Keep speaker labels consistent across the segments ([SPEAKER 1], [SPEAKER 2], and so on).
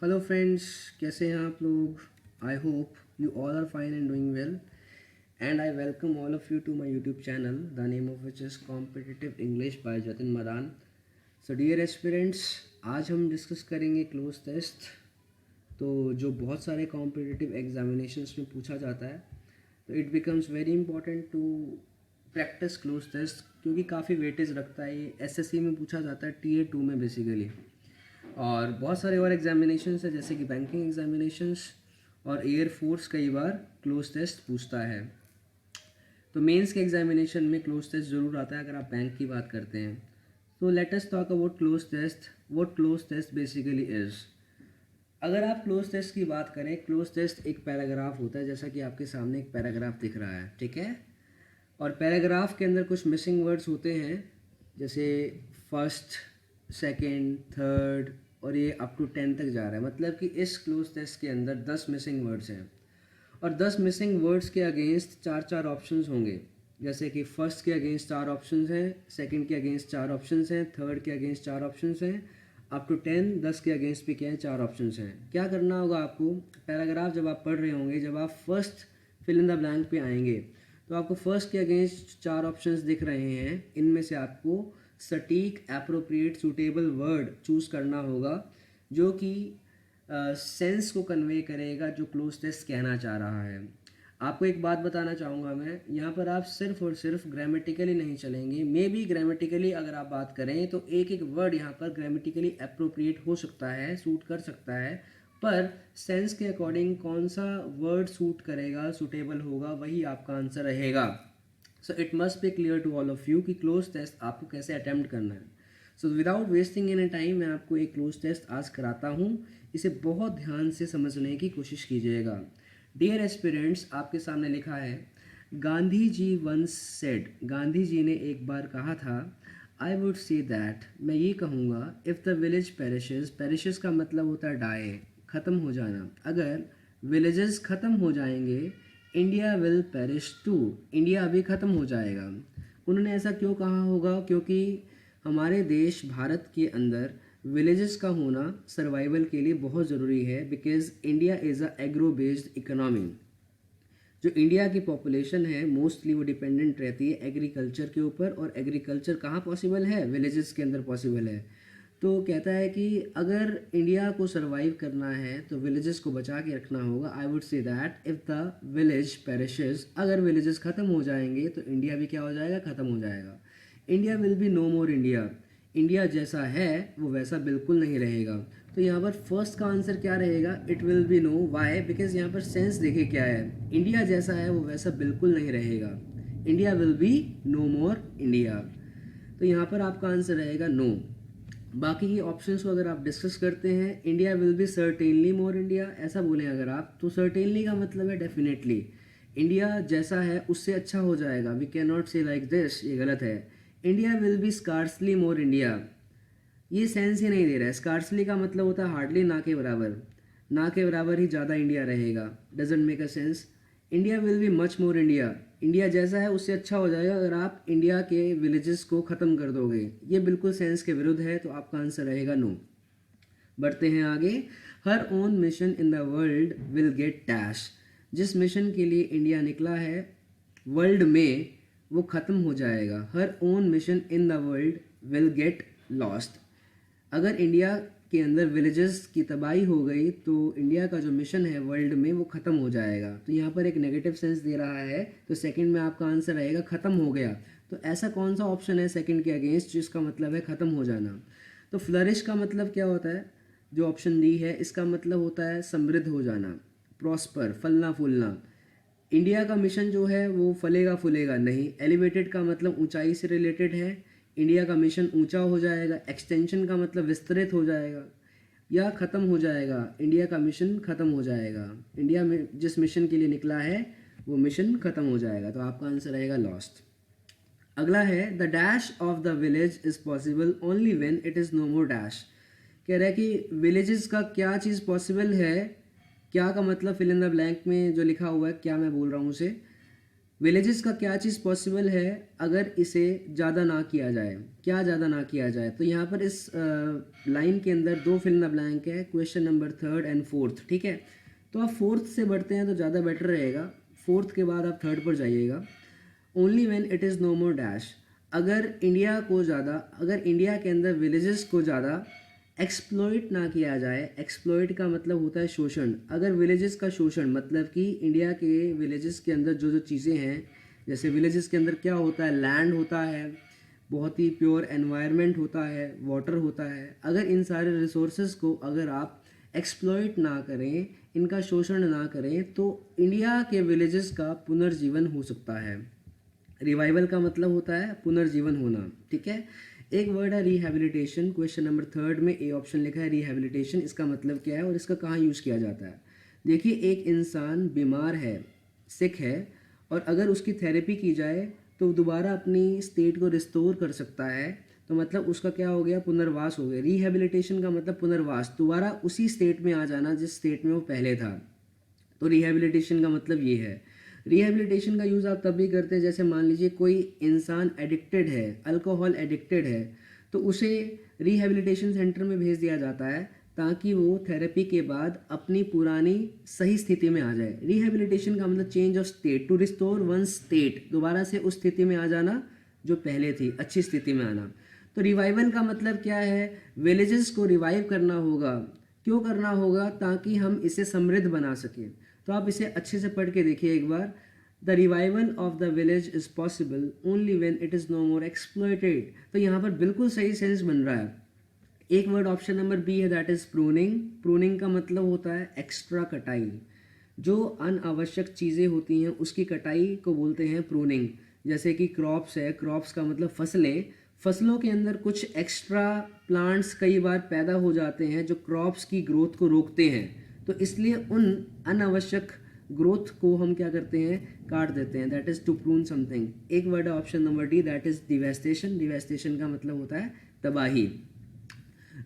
[SPEAKER 1] Hello friends, कैसे हैं आप लोग? I hope you all are fine and doing well and I welcome all of you to my YouTube channel the name of which is competitive English by Jatin Madan. So dear aspirants, आज हम discuss करेंगे cloze test. तो जो बहुत सारे competitive examinations में पूछा जाता है, तो it becomes very important to practise cloze test, क्योंकि काफ़ी वेटेज रखता है। ये एसएससी में पूछा जाता है, टीए 2 में बेसिकली, और बहुत सारे और एग्जामिनेशंस है जैसे कि बैंकिंग एग्जामिनेशंस और एयर फोर्स कई बार क्लोज टेस्ट पूछता है। तो मेंस के एग्जामिनेशन में क्लोज टेस्ट ज़रूर आता है अगर आप बैंक की बात करते हैं। तो let us talk about cloze test, what cloze test basically is. अगर आप क्लोज टेस्ट की बात करें, क्लोज टेस्ट एक पैराग्राफ होता है, जैसा कि आपके सामने एक पैराग्राफ दिख रहा है, ठीक है। और पैराग्राफ के अंदर कुछ मिसिंग वर्ड्स होते हैं, जैसे फर्स्ट, सेकंड, थर्ड, और ये अप टू 10 तक जा रहा है। मतलब कि इस क्लोज टेस्ट के अंदर 10 मिसिंग वर्ड्स हैं और 10 मिसिंग वर्ड्स के अगेंस्ट 4 ऑप्शंस होंगे। जैसे कि फर्स्ट के अगेंस्ट 4 ऑप्शंस हैं, सेकंड के अगेंस्ट 4 ऑप्शंस हैं, थर्ड के अगेंस्ट 4 ऑप्शंस हैं, अप टू 10 के अगेंस्ट भी क्या है, 4 ऑप्शंस हैं। क्या करना होगा आपको? पैराग्राफ जब आप पढ़ रहे होंगे, जब आप first fill in the blank पे आएंगे, तो आपको फर्स्ट के अगेंस्ट 4 ऑप्शंस दिख रहे हैं। इनमें से आपको सटीक, एप्रोप्रिएट, सूटेबल वर्ड चूज़ करना होगा जो कि सेंस को कन्वे करेगा जो क्लोज टेस्ट कहना चाह रहा है। आपको एक बात बताना चाहूँगा मैं, यहाँ पर आप सिर्फ और सिर्फ ग्रामेटिकली नहीं चलेंगे। मे बी ग्रामेटिकली अगर आप बात करें तो एक एक वर्ड यहाँ पर ग्रामेटिकली एप्रोप्रिएट हो सकता है, सूट कर सकता है, पर सेंस के अकॉर्डिंग कौन सा वर्ड सूट करेगा, सूटेबल होगा, वही आपका आंसर रहेगा। So it must be clear to all of you कि क्लोज टेस्ट आपको कैसे अटेम्प्ट करना है। So without wasting any time मैं आपको एक क्लोज टेस्ट आज कराता हूँ। इसे बहुत ध्यान से समझने की कोशिश कीजिएगा। डियर एस्पिरेंट्स, आपके सामने लिखा है, गांधी जी वंस सेड, गांधी जी ने एक बार कहा था, आई वुड से दैट, मैं ये कहूँगा, इफ़ द विलेज पेरिशेस, पेरिशेस का मतलब होता है डाई, ख़त्म हो जाना, अगर विलेजेस ख़त्म हो जाएंगे, India will perish too, India भी ख़त्म हो जाएगा। उन्होंने ऐसा क्यों कहा होगा? क्योंकि हमारे देश भारत के अंदर विलेजेस का होना सर्वाइवल के लिए बहुत ज़रूरी है, because India is a agro based economy. जो इंडिया की पॉपुलेशन है मोस्टली वो डिपेंडेंट रहती है एग्रीकल्चर के ऊपर, और एग्रीकल्चर कहाँ पॉसिबल है? विलेजेस के अंदर पॉसिबल है। तो कहता है कि अगर इंडिया को सर्वाइव करना है तो विलेजेस को बचा के रखना होगा। I would say that if the village perishes, अगर विलेजेस ख़त्म हो जाएंगे तो इंडिया भी क्या हो जाएगा? ख़त्म हो जाएगा। India will be no more India, India जैसा है वो वैसा बिल्कुल नहीं रहेगा। तो यहाँ पर फर्स्ट का आंसर क्या रहेगा? It will be no. Why? Because यहाँ पर सेंस देखिए क्या है, इंडिया जैसा है वो वैसा बिल्कुल नहीं रहेगा। India will be no more India. तो यहाँ पर आपका आंसर रहेगा नो। बाकी की ऑप्शंस को अगर आप डिस्कस करते हैं, India will B certainly more India, ऐसा बोलें अगर आप, तो सर्टेनली का मतलब है डेफिनेटली। इंडिया जैसा है उससे अच्छा हो जाएगा। वी कैन नॉट से लाइक दिस, ये गलत है। India will B scarcely more India, ये सेंस ही नहीं दे रहा है। स्कार्सली का मतलब होता है हार्डली, ना के बराबर, ना के बराबर ही ज़्यादा इंडिया रहेगा, doesn't make a sense. India will be much more India, India जैसा है उससे अच्छा हो जाएगा अगर आप इंडिया के विलेजेस को ख़त्म कर दोगे, ये बिल्कुल सेंस के विरुद्ध है। तो आपका आंसर रहेगा नो। बढ़ते हैं आगे। Her own mission in the world will get dash, जिस मिशन के लिए इंडिया निकला है वर्ल्ड में वो ख़त्म हो जाएगा। Her own mission in the world will get lost, अगर इंडिया के अंदर विलेजेस की तबाही हो गई तो इंडिया का जो मिशन है वर्ल्ड में वो ख़त्म हो जाएगा। तो यहाँ पर एक नेगेटिव सेंस दे रहा है, तो सेकंड में आपका आंसर रहेगा ख़त्म हो गया। तो ऐसा कौन सा ऑप्शन है सेकंड के अगेंस्ट जिसका मतलब है ख़त्म हो जाना? तो फ्लरिश का मतलब क्या होता है? जो ऑप्शन डी है इसका मतलब होता है समृद्ध हो जाना, प्रॉस्पर, फलना फूलना। इंडिया का मिशन जो है वो फलेगा फूलेगा नहीं। एलिवेटेड का मतलब ऊंचाई से रिलेटेड है, इंडिया का मिशन ऊंचा हो जाएगा। एक्सटेंशन का मतलब विस्तृत हो जाएगा या ख़त्म हो जाएगा, इंडिया का मिशन ख़त्म हो जाएगा। इंडिया में जिस मिशन के लिए निकला है वो मिशन ख़त्म हो जाएगा। तो आपका आंसर रहेगा लॉस्ट। अगला है, the dash of the village is possible only when it is no more dash. कह रहा है कि विलेजेस का क्या चीज़ पॉसिबल है, क्या का मतलब फिल इन द ब्लैंक में जो लिखा हुआ है, क्या मैं बोल रहा हूँ उसे, विलेजेस का क्या चीज़ पॉसिबल है अगर इसे ज़्यादा ना किया जाए, क्या ज़्यादा ना किया जाए? तो यहाँ पर इस लाइन के अंदर दो फिल इन द ब्लैंक है, question number third and fourth, ठीक है। तो आप फोर्थ से बढ़ते हैं तो ज़्यादा बेटर रहेगा, फोर्थ के बाद आप थर्ड पर जाइएगा। Only when it is no more dash, अगर इंडिया के अंदर विलेजेस को ज़्यादा एक्सप्लॉइट ना किया जाए, एक्सप्लॉइट का मतलब होता है शोषण, अगर विलेजेस का शोषण मतलब कि इंडिया के विलेजेस के अंदर जो जो चीज़ें हैं, जैसे विलेजेस के अंदर क्या होता है, लैंड होता है, बहुत ही प्योर एनवायरनमेंट होता है, वाटर होता है, अगर इन सारे रिसोर्सेज को अगर आप एक्सप्लॉइट ना करें, इनका शोषण ना करें, तो इंडिया के विलेजेस का पुनर्जीवन हो सकता है। रिवाइवल का मतलब होता है पुनर्जीवन होना, ठीक है। एक वर्ड है रिहैबिलिटेशन, क्वेश्चन नंबर थर्ड में ए ऑप्शन लिखा है रिहैबिलिटेशन, इसका मतलब क्या है और इसका कहाँ यूज़ किया जाता है? देखिए, एक इंसान बीमार है, सिक है, और अगर उसकी थेरेपी की जाए तो दोबारा अपनी स्टेट को रिस्टोर कर सकता है, तो मतलब उसका क्या हो गया, पुनर्वास हो गया। रिहैबिलिटेशन का मतलब पुनर्वास, दोबारा उसी स्टेट में आ जाना जिस स्टेट में वो पहले था, तो रिहैबिलिटेशन का मतलब ये है। रिहैबिलिटेशन का यूज़ आप तब भी करते हैं, जैसे मान लीजिए कोई इंसान एडिक्टेड है, अल्कोहल एडिक्टेड है, तो उसे रिहैबिलिटेशन सेंटर में भेज दिया जाता है ताकि वो थेरेपी के बाद अपनी पुरानी सही स्थिति में आ जाए। रिहैबिलिटेशन का मतलब change of state, to restore one state, दोबारा से उस स्थिति में आ जाना जो पहले थी, अच्छी स्थिति में आना। तो रिवाइवल का मतलब क्या है, विलेजेस को रिवाइव करना होगा। क्यों करना होगा? ताकि हम इसे समृद्ध बना सकें। तो आप इसे अच्छे से पढ़ के देखिए एक बार। The revival of the village is possible only when it is no more exploited. तो यहाँ पर बिल्कुल सही सेंस बन रहा है। एक वर्ड ऑप्शन नंबर बी है, दैट इज़ प्रूनिंग। प्रूनिंग का मतलब होता है एक्स्ट्रा कटाई, जो अनावश्यक चीज़ें होती हैं उसकी कटाई को बोलते हैं प्रूनिंग। जैसे कि क्रॉप्स है, क्रॉप्स का मतलब फसलें, फसलों के अंदर कुछ एक्स्ट्रा प्लांट्स कई बार पैदा हो जाते हैं जो क्रॉप्स की ग्रोथ को रोकते हैं, तो इसलिए उन अनावश्यक ग्रोथ को हम क्या करते हैं, काट देते हैं, that is to prune something. एक वर्ड है option number D, that is devastation. Devastation का मतलब होता है तबाही।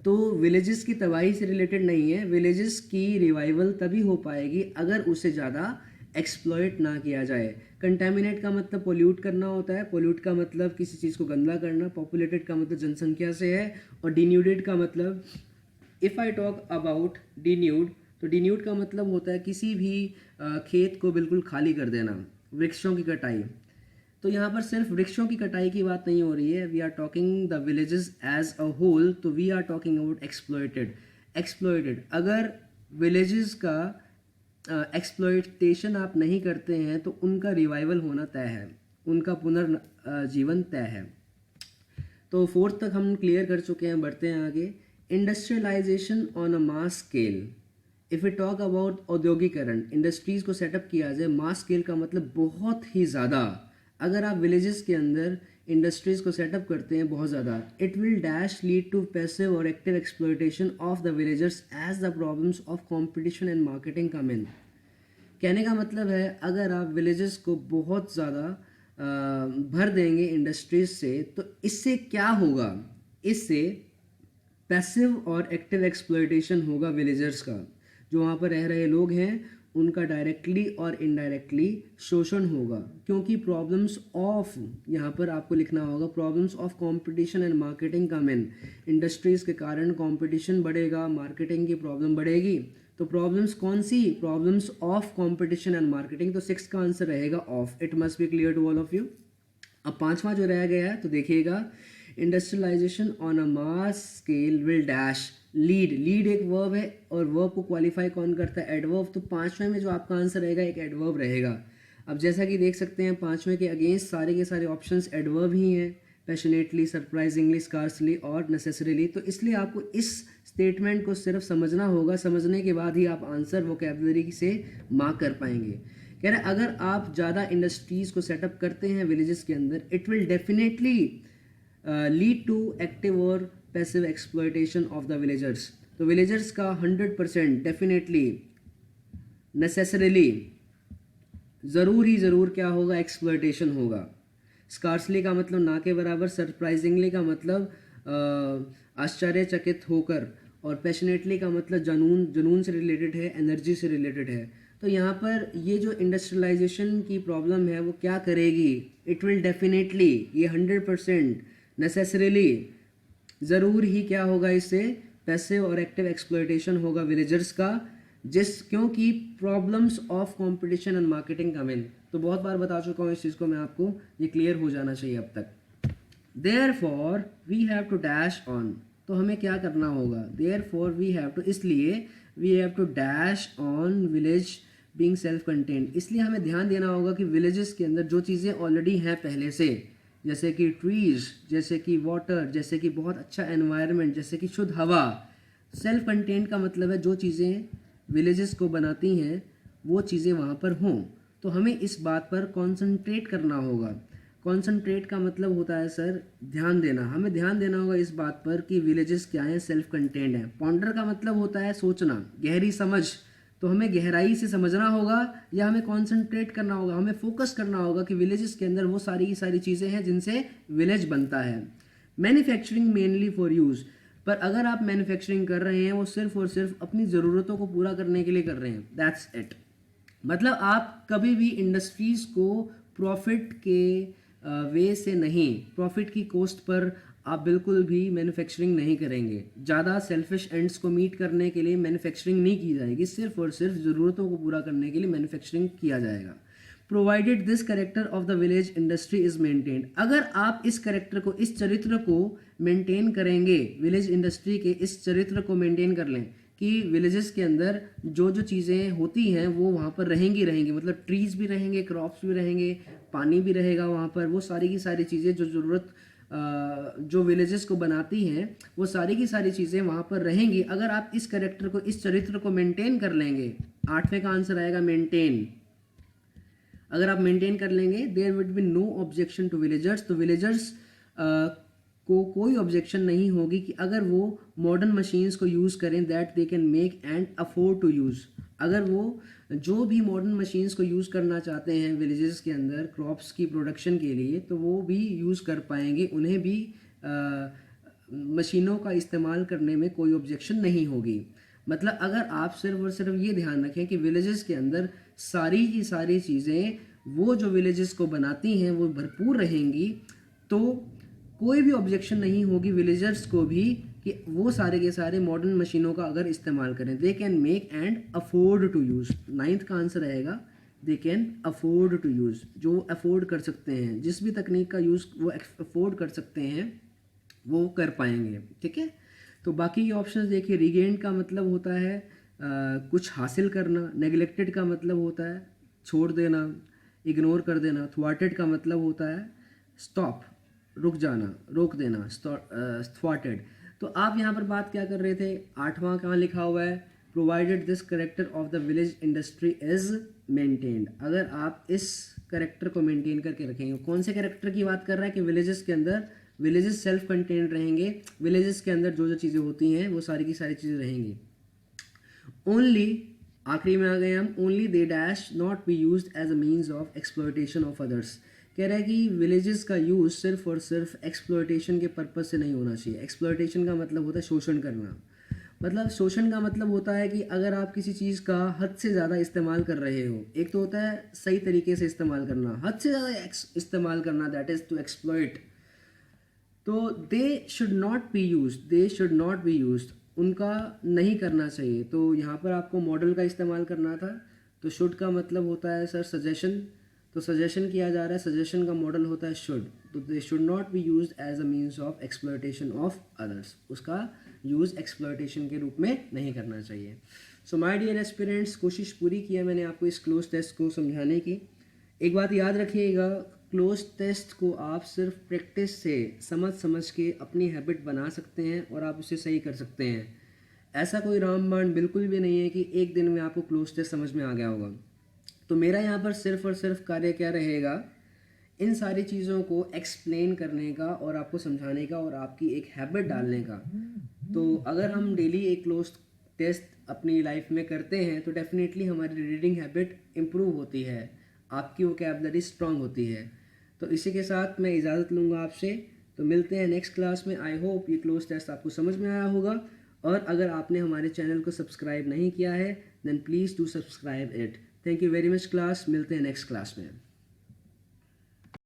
[SPEAKER 1] तो विलेजेस की तबाही से रिलेटेड नहीं है, विलेजेस की रिवाइवल तभी हो पाएगी अगर उसे ज़्यादा एक्सप्लॉइट ना किया जाए। कंटेमिनेट का मतलब पोल्यूट करना होता है, पोल्यूट का मतलब किसी चीज़ को गंदा करना, पॉपुलेटेड का मतलब जनसंख्या से है, और डिन्यूडेड का मतलब, इफ़ आई टॉक अबाउट डिन्यूड, तो डिन्यूड का मतलब होता है किसी भी खेत को बिल्कुल खाली कर देना, वृक्षों की कटाई। तो यहाँ पर सिर्फ वृक्षों की कटाई की बात नहीं हो रही है, we are talking the villages as a whole, तो we are talking about exploited. Exploited, अगर विलेजेस का एक्सप्लॉइटेशन आप नहीं करते हैं तो उनका रिवाइवल होना तय है, उनका पुनर्जीवन तय है। तो फोर्थ तक हम क्लियर कर चुके हैं, बढ़ते हैं आगे। Industrialisation on a mass scale, if we talk about औद्योगिकरण, इंडस्ट्रीज़ को सेटअप किया जाए मास स्केल का मतलब बहुत ही ज़्यादा। अगर आप विलेजेस के अंदर इंडस्ट्रीज़ को सेटअप करते हैं बहुत ज़्यादा, it will dash lead to passive और active exploitation of the villagers as the problems of competition and marketing come in. कहने का मतलब है, अगर आप विलेजेस को बहुत ज़्यादा भर देंगे इंडस्ट्रीज से, तो इससे क्या होगा, इससे पैसिव और एक्टिव एक्सप्लॉइटेशन होगा विलेजर्स का, जो वहाँ पर रह रहे लोग हैं उनका डायरेक्टली और इनडायरेक्टली शोषण होगा। क्योंकि प्रॉब्लम्स ऑफ, यहाँ पर आपको लिखना होगा, problems of competition and marketing come in. Industries के कारण कंपटीशन बढ़ेगा, मार्केटिंग की प्रॉब्लम बढ़ेगी। तो प्रॉब्लम्स कौन सी, problems of competition and marketing. तो सिक्स का आंसर रहेगा of. It must be clear to all of you. अब पांचवा जो रह गया है, तो देखिएगा, industrialisation on a mass scale will dash lead. Lead एक वर्ब है, और वर्ब को क्वालिफाई कौन करता है, एडवर्ब। तो पांचवें में जो आपका आंसर रहेगा एक एडवर्ब रहेगा। अब जैसा कि देख सकते हैं, पांचवें के अगेंस्ट सारे के सारे ऑप्शंस एडवर्ब ही हैं, पैशनेटली, सरप्राइजिंगली, स्कार्सली और नेसेसरीली। तो इसलिए आपको इस स्टेटमेंट को सिर्फ समझना होगा, समझने के बाद ही आप आंसर वोकैबुलरी से मार्क कर पाएंगे। कह रहे अगर आप ज़्यादा इंडस्ट्रीज़ को सेटअप करते हैं विलेजेस के अंदर, it will definitely lead to active और passive exploitation of the villagers. तो विलेजर्स का 100% डेफिनेटली, नेसेसरीली, ज़रूर ही ज़रूर क्या होगा, एक्सप्लॉइटेशन होगा। स्कार्सली का मतलब ना के बराबर, सरप्राइजिंगली का मतलब आश्चर्यचकित होकर, और पैशनेटली का मतलब जुनून से रिलेटेड है, एनर्जी से रिलेटेड है। तो यहाँ पर ये जो इंडस्ट्रियलाइजेशन की प्रॉब्लम है वो क्या करेगी, इट विल डेफिनेटली, ये 100% नेसेसरीली ज़रूर ही क्या होगा, इससे पैसिव और एक्टिव एक्सप्लॉयटेशन होगा विलेजर्स का, क्योंकि problems of competition and marketing come in. तो बहुत बार बता चुका हूँ इस चीज़ को मैं आपको, ये क्लियर हो जाना चाहिए अब तक। Therefore we have to dash on, तो हमें क्या करना होगा, देयरफॉर वी हैव टू, इसलिए we have to dash on village being self contained, इसलिए हमें ध्यान देना होगा कि विलेजेस के अंदर जो चीज़ें ऑलरेडी हैं पहले से, जैसे कि ट्रीज़, जैसे कि वाटर, जैसे कि बहुत अच्छा एनवायरनमेंट, जैसे कि शुद्ध हवा। सेल्फ कंटेन्ड का मतलब है जो चीज़ें विलेजेस को बनाती हैं वो चीज़ें वहाँ पर हों। तो हमें इस बात पर कॉन्सेंट्रेट करना होगा। कॉन्सेंट्रेट का मतलब होता है सर ध्यान देना, हमें ध्यान देना होगा इस बात पर कि विलेजेस क्या हैं, सेल्फ कंटेन्ड हैं। पॉन्डर का मतलब होता है सोचना, गहरी समझ, तो हमें गहराई से समझना होगा या हमें कॉन्सेंट्रेट करना होगा, हमें फोकस करना होगा कि विलेजेस के अंदर वो सारी की सारी चीज़ें हैं जिनसे विलेज बनता है। मैन्युफैक्चरिंग मेनली फॉर यूज़, पर अगर आप मैन्युफैक्चरिंग कर रहे हैं वो सिर्फ और सिर्फ अपनी ज़रूरतों को पूरा करने के लिए कर रहे हैं, दैट्स इट। मतलब आप कभी भी इंडस्ट्रीज़ को प्रॉफिट के वे से नहीं, प्रॉफिट की कॉस्ट पर आप बिल्कुल भी मैन्युफैक्चरिंग नहीं करेंगे। ज़्यादा सेल्फिश एंड्स को मीट करने के लिए मैन्युफैक्चरिंग नहीं की जाएगी, सिर्फ और सिर्फ ज़रूरतों को पूरा करने के लिए मैन्युफैक्चरिंग किया जाएगा। Provided this character of the village industry is maintained, अगर आप इस करेक्टर को, इस चरित्र को मेंटेन करेंगे, विलेज इंडस्ट्री के इस चरित्र को मेंटेन कर लें कि विलेजेस के अंदर जो जो चीज़ें होती हैं वो वहाँ पर रहेंगी, मतलब ट्रीज़ भी रहेंगे, क्रॉप्स भी रहेंगे, पानी भी रहेगा वहाँ पर, वो सारी की सारी चीज़ें जो ज़रूरत जो विलेजेस को बनाती हैं वो सारी की सारी चीज़ें वहाँ पर रहेंगी। अगर आप इस करेक्टर को, इस चरित्र को मेंटेन कर लेंगे, 8वें का आंसर आएगा मेंटेन। अगर आप मेंटेन कर लेंगे, there would be no objection to villagers, तो विलेजर्स को कोई ऑब्जेक्शन नहीं होगी कि अगर वो मॉडर्न मशीन्स को यूज़ करें that they can make and afford to use, अगर वो जो भी मॉडर्न मशीन्स को यूज़ करना चाहते हैं विलेजेस के अंदर क्रॉप्स की प्रोडक्शन के लिए, तो वो भी यूज़ कर पाएंगे, उन्हें भी मशीनों का इस्तेमाल करने में कोई ऑब्जेक्शन नहीं होगी। मतलब अगर आप सिर्फ और सिर्फ ये ध्यान रखें कि विलेजेस के अंदर सारी की सारी चीज़ें वो जो विलेजेस को बनाती हैं वो भरपूर रहेंगी, तो कोई भी ऑब्जेक्शन नहीं होगी विलेजर्स को भी कि वो सारे के सारे मॉडर्न मशीनों का अगर इस्तेमाल करें। They can make and afford to use, 9th का आंसर रहेगा they can afford to use, जो अफोर्ड कर सकते हैं, जिस भी तकनीक का यूज़ वो अफोर्ड कर सकते हैं वो कर पाएंगे। ठीक है, तो बाकी ये ऑप्शन देखिए। रिगेंड का मतलब होता है कुछ हासिल करना, नेग्लेक्टेड का मतलब होता है छोड़ देना, इग्नोर कर देना, थ्वाटेड का मतलब होता है स्टॉप, रुक जाना, रोक देना, थ्वाटेड। तो आप यहाँ पर बात क्या कर रहे थे, 8वां कहाँ लिखा हुआ है, provided this character of the village industry is maintained. अगर आप इस करेक्टर को मेंटेन करके रखेंगे, कौन से करेक्टर की बात कर रहा है कि विलेजेस के अंदर, विलेजेस सेल्फ कंटेन्ड रहेंगे, विलेजेस के अंदर जो जो चीज़ें होती हैं वो सारी की सारी चीज़ें रहेंगी। ओनली, आखिरी में आ गए हम, only they dash not be used as a means of exploitation of others. कह रहा है कि विलेजेस का यूज़ सिर्फ और सिर्फ एक्सप्लॉयटेशन के पर्पज़ से नहीं होना चाहिए। एक्सप्लॉयटेशन का मतलब होता है शोषण करना, मतलब शोषण का मतलब होता है कि अगर आप किसी चीज़ का हद से ज़्यादा इस्तेमाल कर रहे हो, एक तो होता है सही तरीके से इस्तेमाल करना, हद से ज़्यादा इस्तेमाल करना, दैट इज़ टू एक्सप्लॉयट। तो they should not be used, they should not be used, उनका नहीं करना चाहिए। तो यहाँ पर आपको मॉडल का इस्तेमाल करना था, तो शुड का मतलब होता है सर सजेशन, तो सजेशन किया जा रहा है, सजेशन का मॉडल होता है शुड, तो they should not be used as a means of exploitation of others, उसका यूज़ एक्सप्लॉयटेशन के रूप में नहीं करना चाहिए। सो माय डियर एस्पिरेंट्स, कोशिश पूरी की है मैंने आपको इस क्लोज टेस्ट को समझाने की। एक बात याद रखिएगा, क्लोज टेस्ट को आप सिर्फ प्रैक्टिस से समझ के अपनी हैबिट बना सकते हैं और आप उसे सही कर सकते हैं। ऐसा कोई रामबाण बिल्कुल भी नहीं है कि एक दिन में आपको क्लोज टेस्ट समझ में आ गया होगा। तो मेरा यहाँ पर सिर्फ और सिर्फ कार्य क्या रहेगा, इन सारी चीज़ों को एक्सप्लेन करने का और आपको समझाने का और आपकी एक हैबिट डालने का। तो अगर हम डेली एक क्लोज टेस्ट अपनी लाइफ में करते हैं तो डेफिनेटली हमारी रीडिंग हैबिट इम्प्रूव होती है, आपकी वोकैबुलरी स्ट्रांग होती है। तो इसी के साथ मैं इजाज़त लूँगा आपसे, तो मिलते हैं नेक्स्ट क्लास में। आई होप ये क्लोज टेस्ट आपको समझ में आया होगा, और अगर आपने हमारे चैनल को सब्सक्राइब नहीं किया है then please do subscribe it. Thank you very much class, मिलते हैं नेक्स्ट क्लास में.